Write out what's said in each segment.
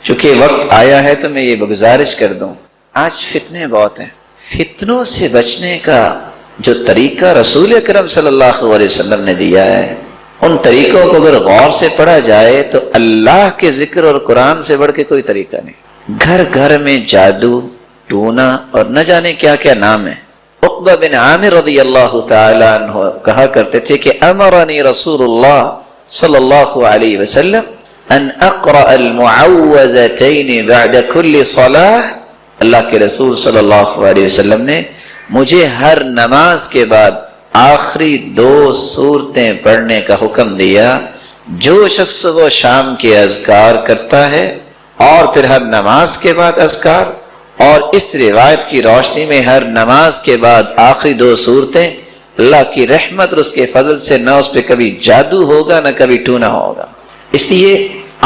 چونکہ وقت آیا ہے تو میں یہ گزارش کر دوں، آج فتنے بہت ہیں، فتنوں سے بچنے کا جو طریقہ رسول اکرم صلی اللہ علیہ وسلم نے دیا ہے، ان طریقوں کو اگر غور سے پڑھا جائے تو اللہ کے ذکر اور قرآن سے بڑھ کے کوئی طریقہ نہیں۔ گھر گھر میں جادو، ٹونا اور نہ جانے کیا کیا نام ہے۔ عقبہ بن عامر رضی اللہ تعالی عنہ کہا کرتے تھے کہ امرنی رسول اللہ صلی اللہ علیہ وسلم ان اقرأ المعوذتین بعد کل صلاح، اللہ کے رسول صلی اللہ علیہ وسلم نے مجھے ہر نماز کے بعد آخری 2 سورتیں پڑھنے کا حکم دیا۔ جو شخص وہ شام کے اذکار کرتا ہے اور پھر ہر نماز کے بعد اذکار، اور اس روایت کی روشنی میں ہر نماز کے بعد آخری 2 سورتیں، اللہ کی رحمت اور اس کے فضل سے نہ اس پہ کبھی جادو ہوگا نہ کبھی ٹونا ہوگا۔ اس لیے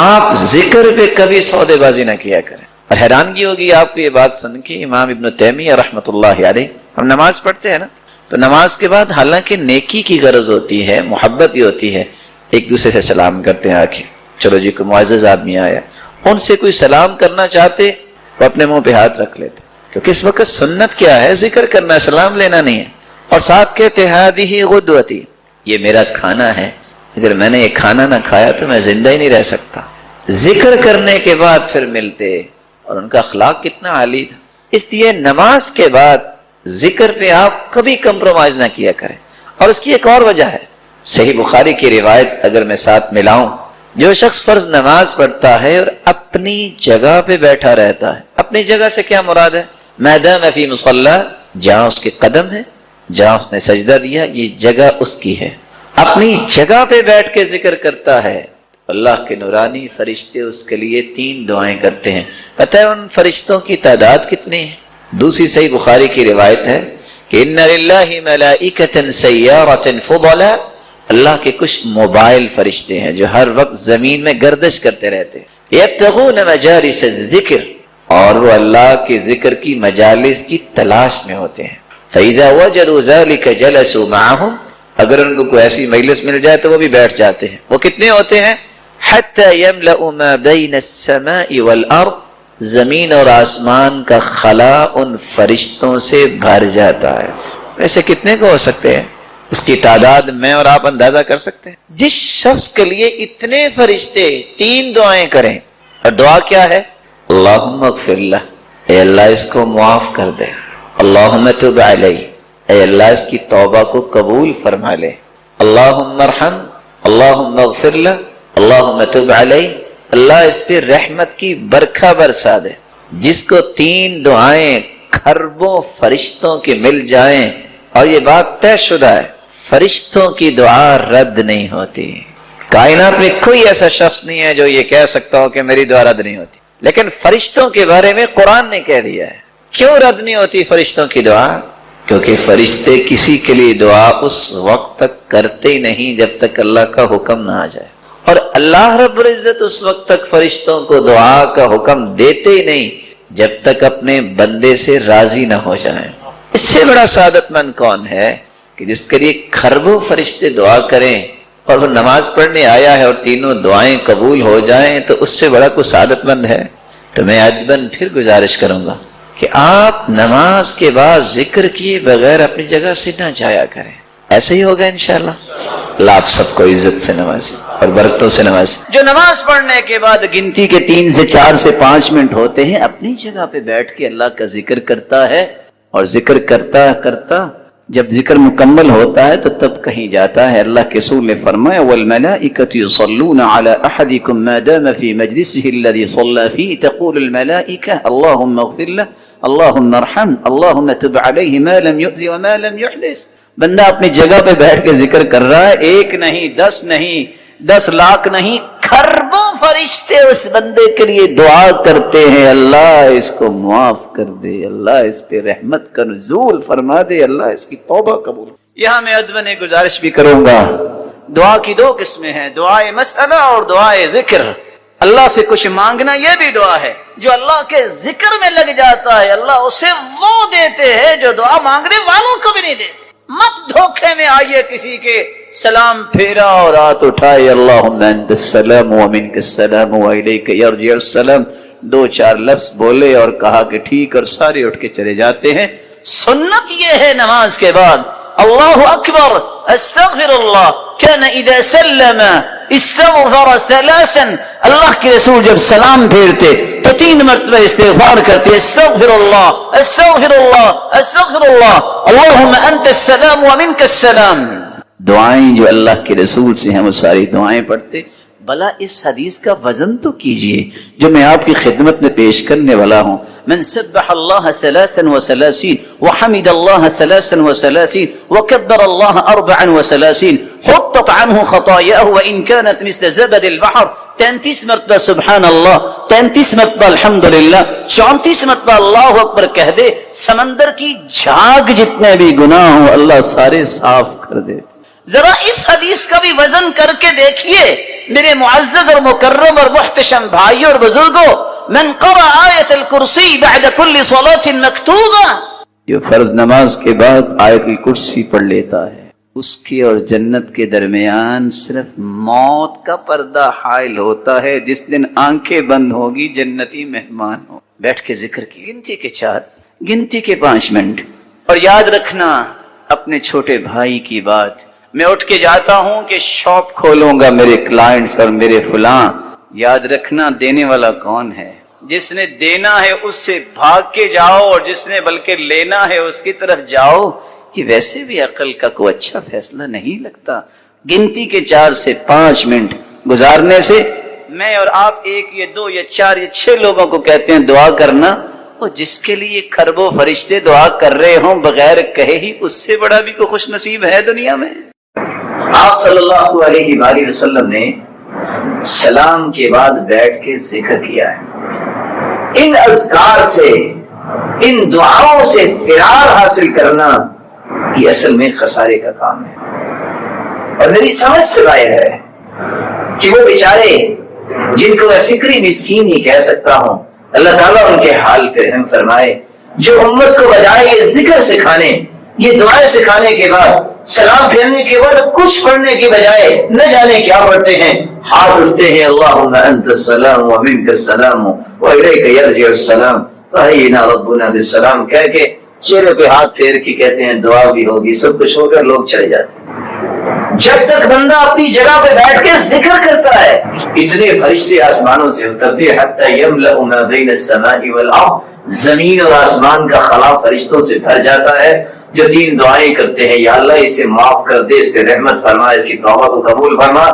آپ ذکر پہ کبھی سودے بازی نہ کیا کریں۔ اور حیرانگی ہوگی آپ کو یہ بات سن کے، امام ابن تیمیہ رحمۃ اللہ علیہ، ہم نماز پڑھتے ہیں نا، تو نماز کے بعد حالانکہ نیکی کی غرض ہوتی ہے، محبت ہی ہوتی ہے، ایک دوسرے سے سلام کرتے ہیں، آکے چلو جی کوئی معزز آدمی آیا، ان سے کوئی سلام کرنا چاہتے وہ اپنے منہ پہ ہاتھ رکھ لیتے، کیونکہ اس وقت سنت کیا ہے؟ ذکر کرنا، سلام لینا نہیں ہے۔ اور ساتھ کہتے ہادی غدوتی، یہ میرا کھانا ہے، اگر میں نے یہ کھانا نہ کھایا تو میں زندہ ہی نہیں رہ سکتا۔ ذکر کرنے کے بعد پھر ملتے، اور ان کا اخلاق کتنا عالی تھا۔ اس لیے نماز کے بعد ذکر پہ آپ کبھی کمپرومائز نہ کیا کریں۔ اور اس کی ایک اور وجہ ہے، صحیح بخاری کی روایت اگر میں ساتھ ملاؤں، جو شخص فرض نماز پڑھتا ہے اور اپنی جگہ پہ بیٹھا رہتا ہے، اپنی جگہ سے کیا مراد ہے؟ میدان فی مصلی، جہاں اس کے قدم ہے، جہاں اس نے سجدہ دیا، یہ جگہ اس کی ہے، اپنی جگہ پہ بیٹھ کے ذکر کرتا ہے، اللہ کے نورانی فرشتے اس کے لیے 3 دعائیں کرتے ہیں۔ پتہ ہے ان فرشتوں کی تعداد کتنی ہے؟ دوسری صحیح بخاری کی روایت ہے کہ ان للہ ملائکۃ سیارۃ فضلا، اللہ کے کچھ موبائل فرشتے ہیں جو ہر وقت زمین میں گردش کرتے رہتے ہیں، یبتغون مجالس الذکر، اور وہ اللہ کے ذکر کی مجالس کی تلاش میں ہوتے ہیں۔ فإذا وجدوا ذلك جلسوا معهم، اگر ان کو کوئی ایسی مجلس مل جائے تو وہ بھی بیٹھ جاتے ہیں۔ وہ کتنے ہوتے ہیں؟ حتى يملأ ما بين السماء والأرض، زمین اور آسمان کا خلا ان فرشتوں سے بھر جاتا ہے۔ ویسے کتنے کو ہو سکتے ہیں؟ اس کی تعداد میں اور آپ اندازہ کر سکتے ہیں؟ جس شخص کے لیے اتنے فرشتے 3 دعائیں کریں، اور دعا کیا ہے؟ اللہم اغفر لہ، اے اللہ اس کو معاف کر دے، اللہم تب علیہ، اے اللہ اس کی توبہ کو قبول فرما لے، اللہم ارحم، اللہم اغفر لہ، اللہم تب علیہ، اللہ اس پہ رحمت کی برکھا برسا دے۔ جس کو 3 دعائیں کھربوں فرشتوں کے مل جائیں، اور یہ بات طے شدہ ہے، فرشتوں کی دعا رد نہیں ہوتی۔ کائنات میں کوئی ایسا شخص نہیں ہے جو یہ کہہ سکتا ہو کہ میری دعا رد نہیں ہوتی، لیکن فرشتوں کے بارے میں قرآن نے کہہ دیا ہے۔ کیوں رد نہیں ہوتی فرشتوں کی دعا؟ کیونکہ فرشتے کسی کے لیے دعا اس وقت تک کرتے ہی نہیں جب تک اللہ کا حکم نہ آ جائے، اور اللہ رب العزت اس وقت تک فرشتوں کو دعا کا حکم دیتے ہی نہیں جب تک اپنے بندے سے راضی نہ ہو جائیں۔ اس سے بڑا سعادت مند کون ہے کہ جس کے لیے کھربوں فرشتے دعا کریں اور وہ نماز پڑھنے آیا ہے اور 3 دعائیں قبول ہو جائیں، تو اس سے بڑا کوئی سعادت مند ہے؟ تو میں عجباً پھر گزارش کروں گا کہ آپ نماز کے بعد ذکر کیے بغیر اپنی جگہ سے نہ جایا کریں۔ ایسا ہی ہوگا انشاءاللہ۔ اللہ آپ سب کو عزت سے نوازے اور برکتوں سے نوازے۔ جو نماز پڑھنے کے بعد گنتی کے 3 سے 4 سے 5 منٹ ہوتے ہیں، اپنی جگہ پہ بیٹھ کے اللہ کا ذکر کرتا ہے، اور ذکر کرتا کرتا جب ذکر مکمل ہوتا ہے تو تب کہیں جاتا ہے۔ اللہ کے رسول نے فرمایا والملائکۃ یصلون علی احدکم ما دام فی مجلسہ الذی صلی فیہ، تقول الملائکہ اللہم اغفر لہ، اللہم ارحم، اللہم تب علیہ ما لم یؤذ وما لم یحدث۔ بندہ اپنی جگہ پہ بیٹھ کے ذکر کر رہا ہے، 1 نہیں، 10 نہیں، 10 لاکھ نہیں، کھربوں فرشتے اس بندے کے لیے دعا کرتے ہیں، اللہ اس کو معاف کر دے، اللہ اس پہ رحمت کا نزول فرما دے، اللہ اس کی توبہ قبول۔ یہاں میں ادبن گزارش بھی کروں گا، دعا کی 2 قسمیں ہیں، دعائے مسئلہ اور دعائے ذکر۔ اللہ سے کچھ مانگنا یہ بھی دعا ہے، جو اللہ کے ذکر میں لگ جاتا ہے اللہ اسے وہ دیتے ہیں جو دعا مانگنے والوں کو بھی نہیں دیتے۔ مت دھوکے میں آئیے کسی کے سلام پھیرا اور ہاتھ اٹھائے، اللہم انت السلام ومنک السلام والیک یرجع السلام، دو چار لفظ بولے اور کہا کہ ٹھیک، اور سارے اٹھ کے چلے جاتے ہیں۔ سنت یہ ہے نماز کے بعد اللہ اکبر استغفر اللہ کان اذا سلم استغفر ثلاثا، اللہ کے رسول جب سلام پھیرتے تو 3 مرتبہ استغفار کرتے، استغفر اللہ استغفر اللہ استغفر اللہ اللہم انت السلام ومنک السلام۔ دعائیں جو اللہ کے رسول سے ہیں وہ ساری دعائیں پڑھتے۔ بلا اس حدیث کا وزن تو کیجئے جو میں آپ کی خدمت میں پیش کرنے والا ہوں۔ من سبح اللہ 33 وحمد اللہ 33 وکبر اللہ 34 حطت عنہ خطایاہ وان كانت مثل زبد البحر، 33 مرتبہ سبحان اللہ، 33 مرتبہ الحمدللہ، 34 مرتبہ اللہ اکبر کہہ دے، سمندر کی جھاگ جتنے بھی گناہ ہوں اللہ سارے صاف کر دے۔ ذرا اس حدیث کا بھی وزن کر کے دیکھیے میرے معزز اور مکرم اور محتشم بھائیوں اور بزرگوں، من قرأ آیت الکرسی بعد کل صلاۃ مکتوبہ، جو فرض نماز کے بعد آیت الکرسی پڑھ لیتا ہے اس کے اور جنت کے درمیان صرف موت کا پردہ حائل ہوتا ہے۔ جس دن آنکھیں بند ہوگی جنتی مہمان ہو۔ بیٹھ کے ذکر کی، گنتی کے 4، گنتی کے 5 منٹ، اور یاد رکھنا اپنے چھوٹے بھائی کی بات۔ میں اٹھ کے جاتا ہوں کہ شاپ کھولوں گا میرے کلائنٹس اور میرے فلاں، یاد رکھنا دینے والا کون ہے؟ جس نے دینا ہے اس سے بھاگ کے جاؤ، اور جس نے بلکہ لینا ہے اس کی طرف جاؤ۔ یہ ویسے بھی عقل کا کوئی اچھا فیصلہ نہیں لگتا۔ گنتی کے 4 سے 5 منٹ گزارنے سے میں اور آپ 1 یا 2 یا 4 یا 6 لوگوں کو کہتے ہیں دعا کرنا، اور جس کے لیے کھربوں فرشتے دعا کر رہے ہوں بغیر کہے ہی، اس سے بڑا بھی کوئی خوش نصیب ہے دنیا میں؟ آپ صلی اللہ علیہ وآلہ وسلم نے سلام کے بعد بیٹھ کے ذکر کیا ہے۔ ان اذکار سے، ان دعاؤں سے فرار حاصل کرنا یہ اصل میں خسارے کا کام ہے۔ اور میری سمجھ سے ظاہر ہے کہ وہ بیچارے جن کو میں فکری مسکین ہی کہہ سکتا ہوں، اللہ تعالیٰ ان کے حال پہ رحم فرمائے، جو امت کو بجائے یہ ذکر سکھانے، یہ دعائیں سکھانے کے بعد، سلام پھیرنے کے بعد کچھ پڑھنے کے بجائے نہ جانے کیا پڑھتے ہیں، ہاتھ اٹھتے ہیں اللہم انت السلام ومنک السلام والیک یرجع السلام وحینا ربنا بالسلام کہہ کے چہرے پہ ہاتھ پھیر کے کہتے ہیں دعا بھی ہوگی، سب کچھ ہو کر لوگ چلے جاتے ہیں۔ جب تک بندہ اپنی جگہ پہ بیٹھ کے ذکر کرتا ہے اتنے فرشتے آسمانوں سے اترتے حتی یملأ ما بین السماء والارض، زمین اور آسمان کا خلا فرشتوں سے بھر جاتا ہے، جو 3 دعائیں کرتے ہیں، یا اللہ اسے معاف کر دے، اس پہ رحمت فرما، اس کی توبہ کو قبول فرما۔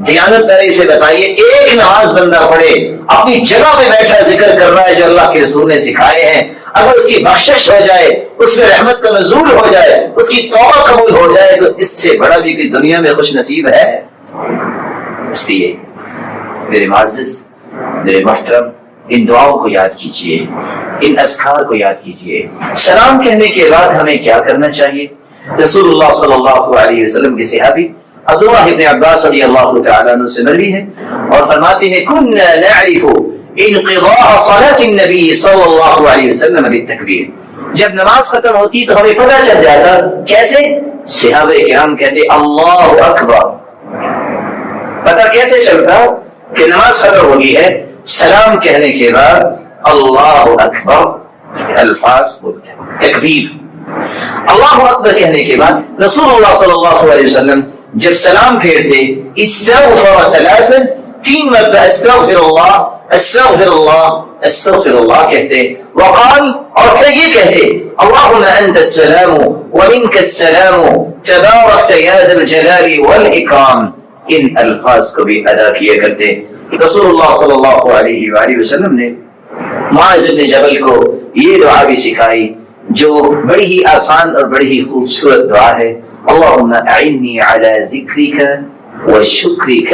دیانت داری سے بتائیے ایک نماز بندہ پڑھے، اپنی جگہ پہ بیٹھا ذکر کر رہا ہے جو اللہ کے رسول نے سکھائے ہیں، اگر اس کی بخشش ہو جائے، اس میں رحمت کا نزول ہو جائے، اس کی توبہ قبول ہو جائے، تو اس سے بڑا بھی کوئی دنیا میں خوش نصیب ہے؟ اس لیے میرے معزز، میرے محترم، ان دعاؤں کو یاد کیجئے، ان اذکار کو یاد کیجئے۔ سلام کہنے کے بعد ہمیں کیا کرنا چاہیے؟ رسول اللہ صلی اللہ علیہ وسلم کے صحابی عبداللہ ابن عباس رضی اللہ تعالیٰ عنہ سے مروی ہے اور فرماتے ہیں كنا نعرف انقضاء صلاة النبی صلی اللہ علیہ وسلم بالتکبیر، جب نماز ختم ہوتی تو ہمیں پتہ چل جاتا۔ کیسے؟ صحابہ کرام کہتے اللہ اکبر۔ پتہ کیسے چلتا کہ نماز ختم ہوگی ہے؟ سلام کہنے کے بعد اللہ اکبر الفاظ بولتے ہیں، تکبیر۔ اللہ اکبر کہنے کے بعد رسول اللہ صلی اللہ علیہ وسلم جب سلام پھیرتے استغفر ثلاثا، 3 مرتبہ استغفر اللہ استغفر اللہ استغفر اللہ کہتے، وقال اور پھر یہ کہتے اللہم انت السلام ومنک السلام تبارکت یا ذا الجلال والاکرام۔ ان الفاظ کو بھی ادا کیا کرتے۔ رسول اللہ صلی اللہ علیہ وآلہ وسلم نے معاذ بن جبل کو یہ دعا بھی سکھائی جو بڑی ہی آسان اور بڑی ہی خوبصورت دعا ہے، اللہم اعنی علی ذکرک وشکرک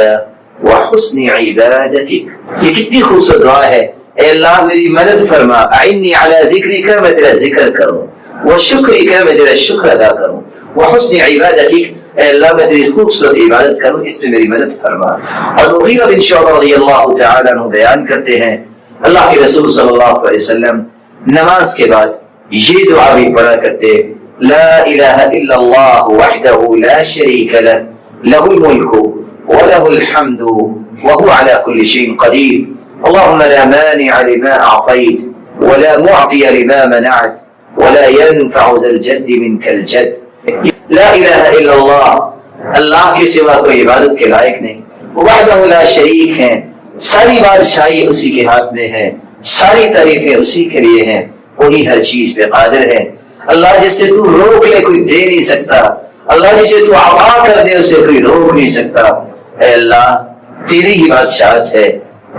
وحسن عبادتک۔ یہ کتنی خوبصورت دعا ہے، اے اللہ میری مدد فرما، اعنی علی ذکرک میں تیرا ذکر کروں، وشکرک میں تیرا شکر ادا کروں، وحسن عبادتک اے اللہ میں تیری خوبصورت عبادت کروں، اس میں میری مدد فرما۔ اور مغیرہ بن شعبہ رضی اللہ تعالیٰ عنہ بیان کرتے ہیں اللہ کے رسول صلی اللہ علیہ وسلم نماز کے بعد یہ دعا بھی پڑھا کرتے، لا الہ الا اللہ وحدہ لا شریک لہ لہ الملک وله الحمد وهو على كل شيء قدير اللهم لا مانع لما اعطيت ولا معطي لما منعت ولا ينفع ذا الجد منك الجد. لا الہ الا اللہ، اللہ کے سوا کوئی عبادت کے لائق نہیں، وحدہ لا شریک ہیں، ساری بادشاہی اسی کے ہاتھ میں ہے، ساری تعریفیں اسی کے لیے ہیں، وہی ہر چیز پہ قادر ہے. اللہ جس سے تو روک لے کوئی دے نہیں سکتا، اللہ جسے تو عطا کر دے اسے کوئی روک نہیں سکتا. اے اللہ تیری ہی بادشاہت ہے.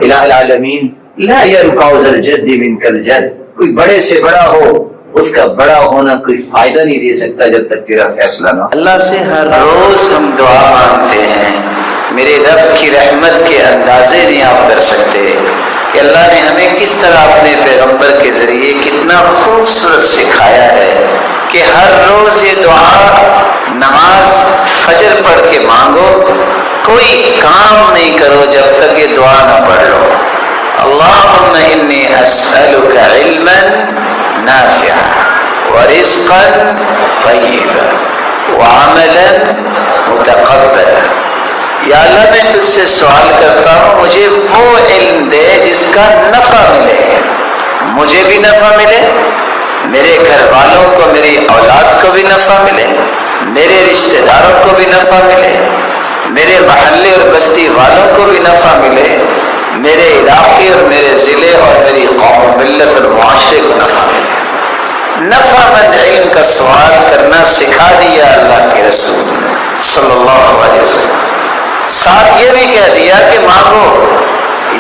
الہ العالمین لا ينفع ذا الجد منك الجد، کوئی بڑے سے بڑا ہو اس کا بڑا ہونا کوئی فائدہ نہیں دے سکتا جب تک تیرا فیصلہ نہ ہو. اللہ سے ہر روز ہم دعا مانگتے ہیں، میرے رب کی رحمت کے اندازے نہیں آپ کر سکتے کہ اللہ نے ہمیں کس طرح اپنے پیغمبر کے ذریعے کتنا خوبصورت سکھایا ہے کہ ہر روز یہ دعا نماز فجر پڑھ کے مانگو، کوئی کام نہیں کرو جب تک یہ دعا نہ پڑھ لو. اللہم انی اسألک علما نافعا ورزقا طیبا وعملا متقبلا. یا اللہ میں تجھ سے سوال کرتا ہوں مجھے وہ علم دے جس کا نفع ملے، مجھے بھی نفع ملے، میرے گھر والوں کو، میری اولاد کو بھی نفع ملے، میرے رشتہ داروں کو بھی نفع ملے، میرے محلے اور بستی والوں کو بھی نفع ملے، میرے علاقے اور میرے ضلع اور میری قوم ملت اور معاشرے کو نفع ملے. نفع مند علم کا سوال کرنا سکھا دیا اللہ کے رسول صلی اللہ علیہ وسلم. ساتھ یہ بھی کہہ دیا کہ مانگو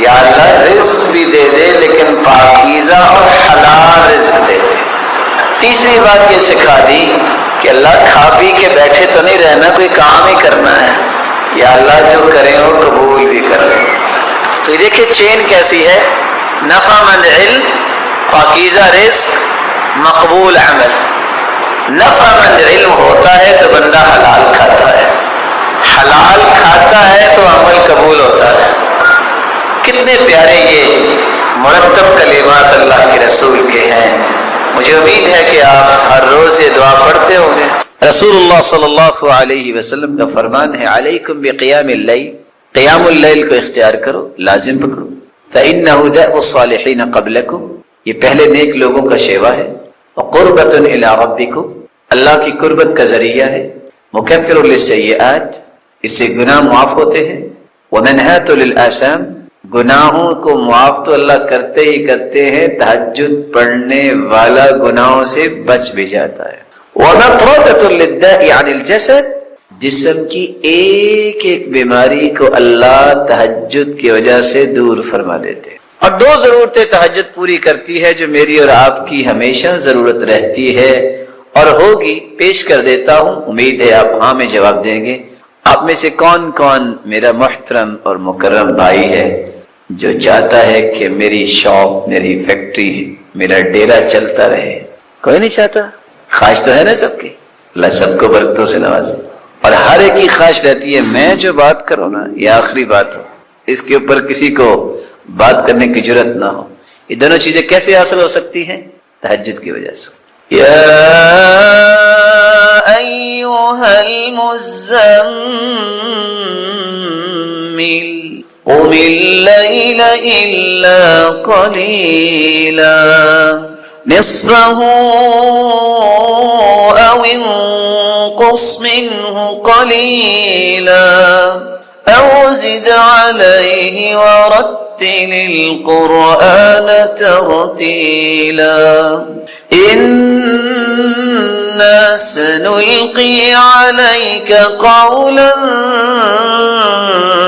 یا اللہ رزق بھی دے دے لیکن پاکیزہ اور حلال رزق دے دے. تیسری بات یہ سکھا دی کہ اللہ کھا پی کے بیٹھے تو نہیں رہنا، کوئی کام ہی کرنا ہے. یا اللہ جو کریں وہ قبول بھی کر لیں. تو یہ دیکھیں چین کیسی ہے، نفع مند علم، پاکیزہ رزق، مقبول عمل. نفع مند علم ہوتا ہے تو بندہ حلال کھاتا ہے، حلال کھاتا ہے تو عمل قبول ہوتا ہے. کتنے پیارے یہ مرتب کلمات اللہ کے رسول کے ہیں. مجھے امید ہے کہ آپ ہر روز یہ دعا پڑھتے ہوں گے. رسول اللہ صلی اللہ علیہ وسلم کا فرمان ہے علیکم بقیام اللیل، قیام اللیل کو اختیار کرو، لازم پکڑو. فإنہ دأب الصالحین قبلکم، یہ پہلے نیک لوگوں کا شیوا ہے. وقربۃ الی ربکم، اللہ کی قربت کا ذریعہ ہے. مکفر للسیئات، اس سے گناہ معاف ہوتے ہیں. ومنہات للآثام، گناہوں کو معاف تو اللہ کرتے ہی کرتے ہیں، تہجد پڑھنے والا گناہوں سے بچ بھی جاتا ہے. ومطردۃ للداء عن الجسد، جسم کی ایک ایک بیماری کو اللہ تہجد کی وجہ سے دور فرما دیتے ہیں. اور دو ضرورتیں تہجد پوری کرتی ہے جو میری اور آپ کی ہمیشہ ضرورت رہتی ہے اور ہوگی. پیش کر دیتا ہوں، امید ہے آپ ہاں میں جواب دیں گے. آپ میں سے کون کون میرا محترم اور مکرم بھائی ہے جو چاہتا ہے کہ میری شاپ، میری فیکٹری، میرا ڈیرا چلتا رہے؟ کوئی نہیں چاہتا. خواہش تو ہے نا سب کی، اللہ سب کو برکتوں سے نوازے. اور ہر ایک کی خواہش رہتی ہے میں جو بات کروں نا یہ آخری بات ہو، اس کے اوپر کسی کو بات کرنے کی جرت نہ ہو. یہ دونوں چیزیں کیسے حاصل ہو سکتی ہیں؟ تہجد کی وجہ سے. یا ایھا المزمل قم اللیل الا قلیلا نصفه او انقص منه قلیلا او زد علیہ ورتل القرآن ترتیلا إنا سنلقي عليك قولا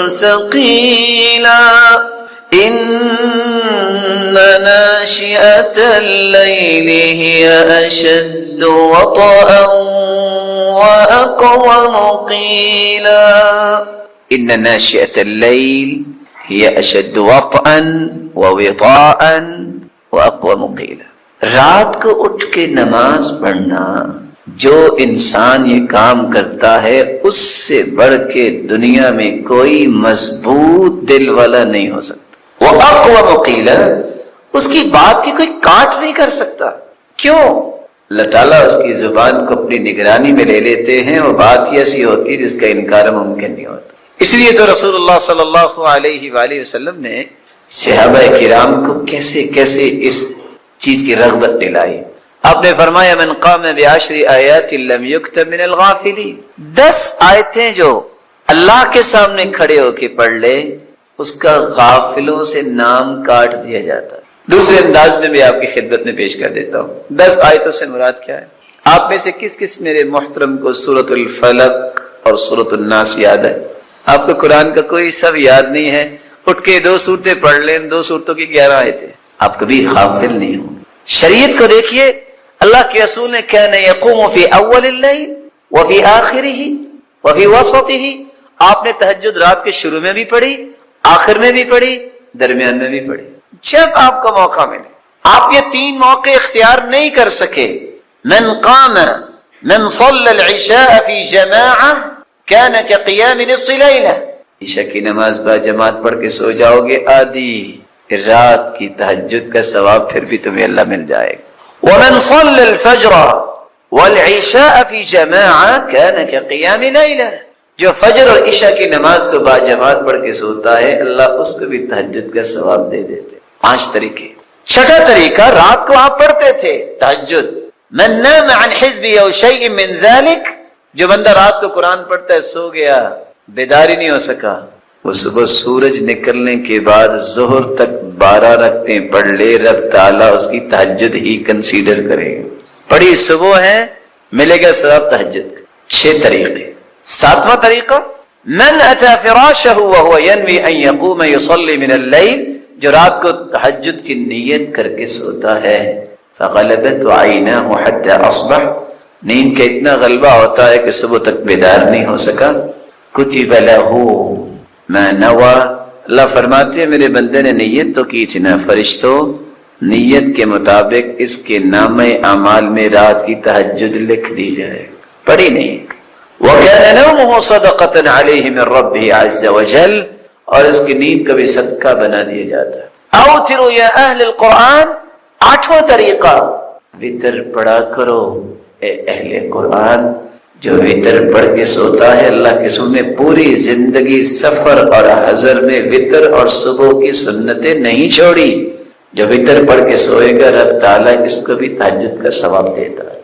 ثقيلا إن ناشئة الليل هي أشد وطئا وأقوم قيلا. إن ناشئة الليل هي أشد وطئا ووطاء وأقوم قيلا. رات کو اٹھ کے نماز پڑھنا، جو انسان یہ کام کرتا ہے اس سے بڑھ کے دنیا میں کوئی مضبوط دل والا نہیں ہو سکتا. وہ اقوم قیلا، اس کی بات کی کوئی کاٹ نہیں کر سکتا. کیوں؟ اللہ تعالیٰ اس کی زبان کو اپنی نگرانی میں لے لیتے ہیں. وہ بات ہی ایسی ہوتی ہے جس کا انکار ممکن نہیں ہوتا. اس لیے تو رسول اللہ صلی اللہ علیہ وآلہ وسلم نے صحابہ کرام کو کیسے کیسے اس چیز کی رغبت دلائی. آپ نے فرمایا من قام بعشر آیات لم یکتب من الغافلین، 10 آیتیں جو اللہ کے سامنے کھڑے ہو کے پڑھ لے اس کا غافلوں سے نام کاٹ دیا جاتا ہے. دوسرے انداز میں بھی آپ کی خدمت میں پیش کر دیتا ہوں. 10 آیتوں سے مراد کیا ہے؟ آپ میں سے کس کس میرے محترم کو سورۃ الفلق اور سورۃ الناس یاد ہے؟ آپ کو قرآن کا کوئی سب یاد نہیں ہے؟ اٹھ کے 2 سورتیں پڑھ لیں، 2 سورتوں کی 11 آیتیں. آپ کبھی غافل نہیں ہوں. شریعت کو دیکھیے، اللہ کے رسول نے کان یقوم فی اول اللیل وفی آخرہ وفی وسطہ. آپ نے تہجد رات کے شروع میں بھی پڑھی، آخر میں بھی پڑھی، درمیان میں بھی پڑھی. جب آپ کو موقع ملے. آپ یہ 3 موقع اختیار نہیں کر سکے. من قام من صلى العشاء فی جماعہ کان کقیام نصف لیلہ. عشاء کی نماز با جماعت پڑھ کے سو جاؤ گے آدھی رات کی تہجد کا ثواب پھر بھی تمہیں اللہ مل جائے گا. ومن صلى الفجر والعشاء في جماعة كان كقيام ليلة. جو فجر اور عشاء کی نماز کو با جماعت پڑھ کے سوتا ہے اللہ اس کو بھی تہجد کا ثواب دے دیتے. 5 طریقے. 6 طریقہ، رات کو آپ پڑھتے تھے تہجد. من نام عن حزبه او شيء من ذلك، جو بندہ رات کو قرآن پڑھتا ہے سو گیا، بیدار ہی نہیں ہو سکا، وہ صبح سورج نکلنے کے بعد ظہر تک 12 رکعتیں پڑھ لے، رب تعالیٰ اس کی تہجد ہی کنسیڈر کرے گا. پڑھی صبح ہے ملے گا ثواب تہجد. 6 طریقے. 7واں طریقہ، من اتى فراشہ وهو ينوي ان يقوم يصلي من الليل، جو رات کو تہجد کی نیت کر کے سوتا ہے، فغلبت عیناہ حتى اصبح، نیند کا اتنا غلبہ ہوتا ہے کہ صبح تک بیدار نہیں ہو سکا. کتب له ما نوى، اللہ فرماتے ہیں میرے بندے نے نیت تو کی تھی نا، فرشتوں نیت کے مطابق اس کے نامہ اعمال میں رات کی تہجد لکھ دی جائے. پڑھی نہیں. وَكَانَ نَوْمُهُ صَدَقَةً عَلَيْهِ مِنْ رَبِّهِ عَزَّ وَجَلَّ، اور اس کی نیند کا بھی صدقہ بنا دیا جاتا ہے. اوتروا یا اہل القرآن، 8واں طریقہ، وتر پڑھا کرو اے اہل قرآن. جو وتر پڑھ کے سوتا ہے اللہ کے رسول نے پوری زندگی سفر اور حضر میں وتر اور صبح کی سنتیں نہیں چھوڑی. جو وتر پڑھ کے سوئے گا رب تعالیٰ اس کو بھی تہجد کا ثواب دیتا ہے.